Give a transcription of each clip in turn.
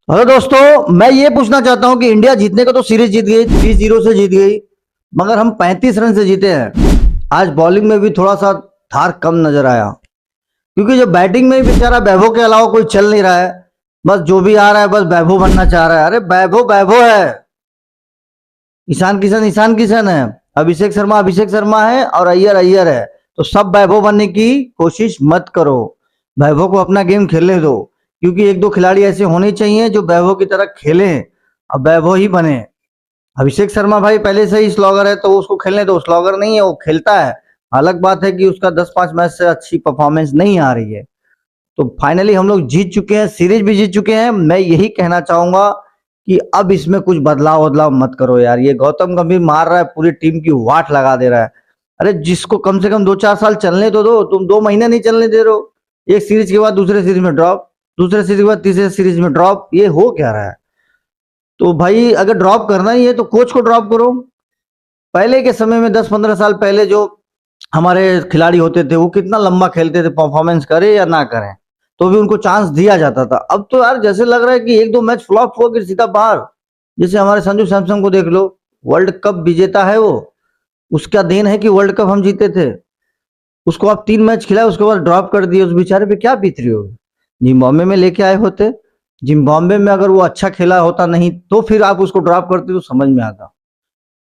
Hello दोस्तों, मैं ये पूछना चाहता हूं कि इंडिया जीतने को तो सीरीज जीत गई, 3-0 से जीत गई, मगर हम 35 रन से जीते हैं। आज बॉलिंग में भी थोड़ा सा धार कम नजर आया, क्योंकि जो बैटिंग में ही बेचारा वैभव के अलावा कोई चल नहीं रहा है। बस जो भी आ रहा है बस वैभव बनना चाह रहा है। अरे वैभव वैभव है, ईशान किशन है, अभिषेक शर्मा है और अय्यर अय्यर है। तो सब वैभव बनने की कोशिश मत करो, वैभव को अपना गेम खेलने दो, क्योंकि एक दो खिलाड़ी ऐसे होने चाहिए जो वैभव की तरह खेले, अब वैभव ही बने। अभिषेक शर्मा भाई पहले से ही स्लॉगर है, तो उसको खेलने दो। स्लॉगर नहीं है, वो खेलता है। अलग बात है कि उसका 10-5 मैच से अच्छी परफॉर्मेंस नहीं आ रही है। तो फाइनली हम लोग जीत चुके हैं, सीरीज भी जीत चुके हैं। मैं यही कहना चाहूंगा कि अब इसमें कुछ बदलाव बदलाव मत करो यार। ये गौतम गंभीर मार रहा है, पूरी टीम की वाट लगा दे रहा है। अरे जिसको कम से कम 2-4 साल चलने तो दो, तुम 2 महीने नहीं चलने दे रहे हो। एक सीरीज के बाद दूसरे सीरीज में ड्रॉप, दूसरे सीरीज के बाद तीसरे सीरीज में ड्रॉप, ये हो क्या रहा है? तो भाई अगर ड्रॉप करना ही है तो कोच को ड्रॉप करो। पहले के समय में 10-15 साल पहले जो हमारे खिलाड़ी होते थे वो कितना लंबा खेलते थे, परफॉर्मेंस करे या ना करें तो भी उनको चांस दिया जाता था। अब तो यार जैसे लग रहा है कि एक दो मैच फ्लॉप हो फिर सीधा बाहर। जैसे हमारे संजू सैमसन को देख लो, वर्ल्ड कप विजेता है वो, उसका देन है कि वर्ल्ड कप हम जीते थे। उसको आप 3 मैच खिलाए, उसके बाद ड्रॉप कर दिए। उस बेचारे पे क्या बीत रही होगी? जिम्बाब्वे में लेके आए होते, जिम्बाब्वे में अगर वो अच्छा खेला होता नहीं तो फिर आप उसको ड्रॉप करते तो समझ में आता।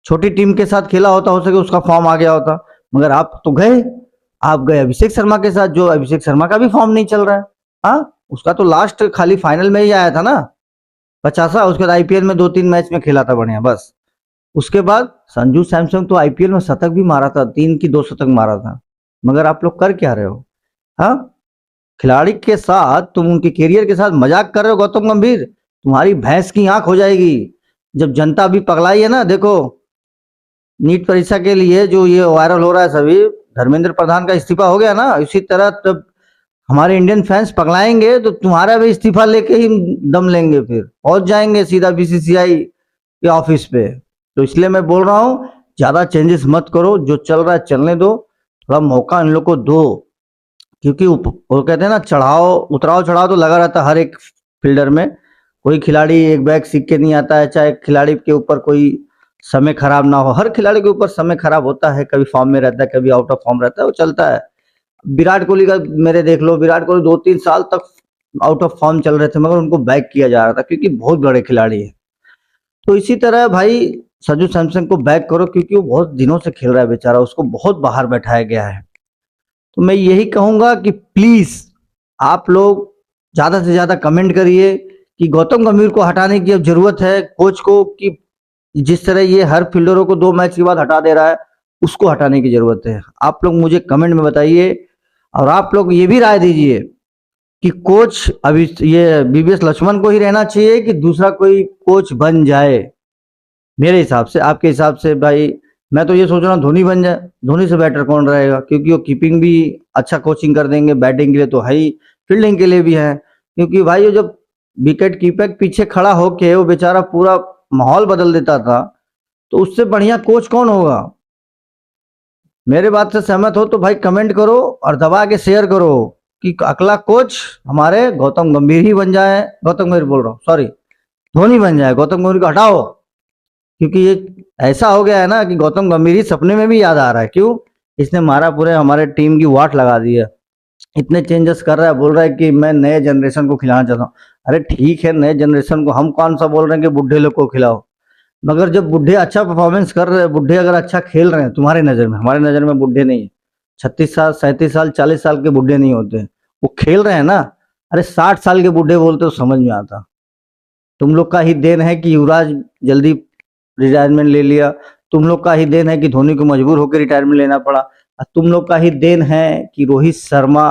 छोटी टीम के साथ खेला होता, हो सके उसका फॉर्म आ गया होता। मगर आप तो गए, आप गए अभिषेक शर्मा के साथ, जो अभिषेक शर्मा का भी फॉर्म नहीं चल रहा है। हाँ, उसका तो लास्ट खाली फाइनल में ही आया था ना, 50। उसके बाद आईपीएल में 2-3 मैच में खेला था बढ़िया, बस। उसके बाद संजू सैमसन तो आईपीएल में शतक भी मारा था, 3 की 2 शतक मारा था। मगर आप लोग कर क्या रहे हो? हाँ, खिलाड़ी के साथ तुम उनके कैरियर के साथ मजाक कर रहे हो। गौतम गंभीर, तुम्हारी भैंस की आंख हो जाएगी जब जनता भी पगलाई है ना। देखो, नीट परीक्षा के लिए जो ये वायरल हो रहा है सभी, धर्मेंद्र प्रधान का इस्तीफा हो गया ना, इसी तरह तब हमारे इंडियन फैंस पगलाएंगे तो तुम्हारा भी इस्तीफा लेके ही दम लेंगे, फिर पहुंच जाएंगे सीधा बीसीसीआई के ऑफिस पे। तो इसलिए मैं बोल रहा हूँ, ज्यादा चेंजेस मत करो, जो चल रहा है चलने दो, थोड़ा मौका इन लोग को दो। क्योंकि वो कहते हैं ना, चढ़ाव उतराव चढ़ाव तो लगा रहता है हर एक फील्डर में। कोई खिलाड़ी एक बैग सीख के नहीं आता है, चाहे खिलाड़ी के ऊपर कोई समय खराब ना हो। हर खिलाड़ी के ऊपर समय खराब होता है, कभी फॉर्म में रहता है, कभी आउट ऑफ फॉर्म रहता है, वो चलता है। विराट कोहली का मेरे देख लो, विराट कोहली 2-3 साल तक आउट ऑफ फॉर्म चल रहे थे, मगर उनको बैक किया जा रहा था क्योंकि बहुत बड़े खिलाड़ी है। तो इसी तरह भाई संजू सैमसन को बैक करो, क्योंकि वो बहुत दिनों से खेल रहा है बेचारा, उसको बहुत बाहर बैठाया गया है। तो मैं यही कहूंगा कि प्लीज आप लोग ज्यादा से ज्यादा कमेंट करिए कि गौतम गंभीर को हटाने की अब जरूरत है कोच को, कि जिस तरह ये हर फील्डरों को 2 मैच के बाद हटा दे रहा है, उसको हटाने की जरूरत है। आप लोग मुझे कमेंट में बताइए, और आप लोग ये भी राय दीजिए कि कोच अभी ये बीबीएस लक्ष्मण को ही रहना चाहिए कि दूसरा कोई कोच बन जाए। मेरे हिसाब से, आपके हिसाब से भाई, मैं तो ये सोच रहा हूँ धोनी बन जाए। धोनी से बेटर कौन रहेगा? क्योंकि वो कीपिंग भी अच्छा कोचिंग कर देंगे, बैटिंग के लिए तो है ही, फील्डिंग के लिए भी है। क्योंकि भाई वो जब विकेट कीपर पीछे खड़ा होके वो बेचारा पूरा माहौल बदल देता था, तो उससे बढ़िया कोच कौन होगा? मेरे बात से सहमत हो तो भाई कमेंट करो और दबा के शेयर करो कि अगला कोच हमारे गौतम गंभीर ही बन जाए। गौतम गंभीर बोल रहा हूँ, सॉरी, धोनी बन जाए। गौतम गंभीर को हटाओ, क्योंकि ये ऐसा हो गया है ना कि गौतम गंभीर ही सपने में भी याद आ रहा है। क्यों? इसने मारा पूरे हमारे टीम की वाट लगा दी है। इतने चेंजेस कर रहा है, बोल रहा है कि मैं नए जनरेशन को खिलाना चाहता हूँ। अरे ठीक है, नए जनरेशन को हम कौन सा बोल रहे हैं कि बुढ़े लोग को खिलाओ? मगर जब बुढ़े अच्छा परफॉर्मेंस कर रहे हैं, बुढ़े अगर अच्छा खेल रहे हैं तुम्हारे नजर में, हमारे नजर में बुढ़े नहीं है। 36 साल, 37 साल, 40 साल के बुढ़े नहीं होते हैं, वो खेल रहे हैं ना। अरे 60 साल के बुढ़े बोलते तो समझ में आता। तुम लोग का ही देन है कि युवराज जल्दी रिटायरमेंट ले लिया। तुम लोग का ही देन है कि धोनी को मजबूर होकर रिटायरमेंट लेना पड़ा। और तुम लोग का ही देन है कि रोहित शर्मा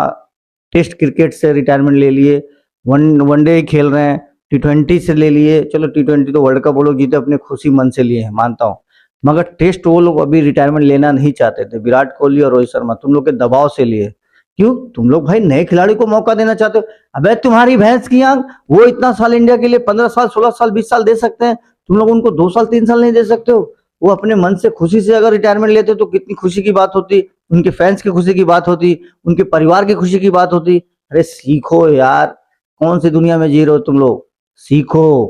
टेस्ट क्रिकेट से रिटायरमेंट ले लिए, वनडे ही खेल रहे हैं, T20 से ले लिए। चलो T20 तो वर्ल्ड कप वो लोग जीते अपने खुशी मन से लिए हैं, मानता हूँ। मगर टेस्ट वो लोग अभी रिटायरमेंट लेना नहीं चाहते थे, विराट कोहली और रोहित शर्मा तुम लोग के दबाव से लिए। क्यों? तुम लोग भाई नए खिलाड़ी को मौका देना चाहते हो। अबे तुम्हारी भैंस की आंख, वो इतना साल इंडिया के लिए 15 साल, 16 साल, 20 साल दे सकते हैं, तुम लोग उनको 2 साल, 3 साल नहीं दे सकते हो? वो अपने मन से खुशी से अगर रिटायरमेंट लेते तो कितनी खुशी की बात होती, उनके फैंस की खुशी की बात होती, उनके परिवार की खुशी की बात होती। अरे सीखो यार, कौन सी दुनिया में जी रहे हो तुम लोग? सीखो।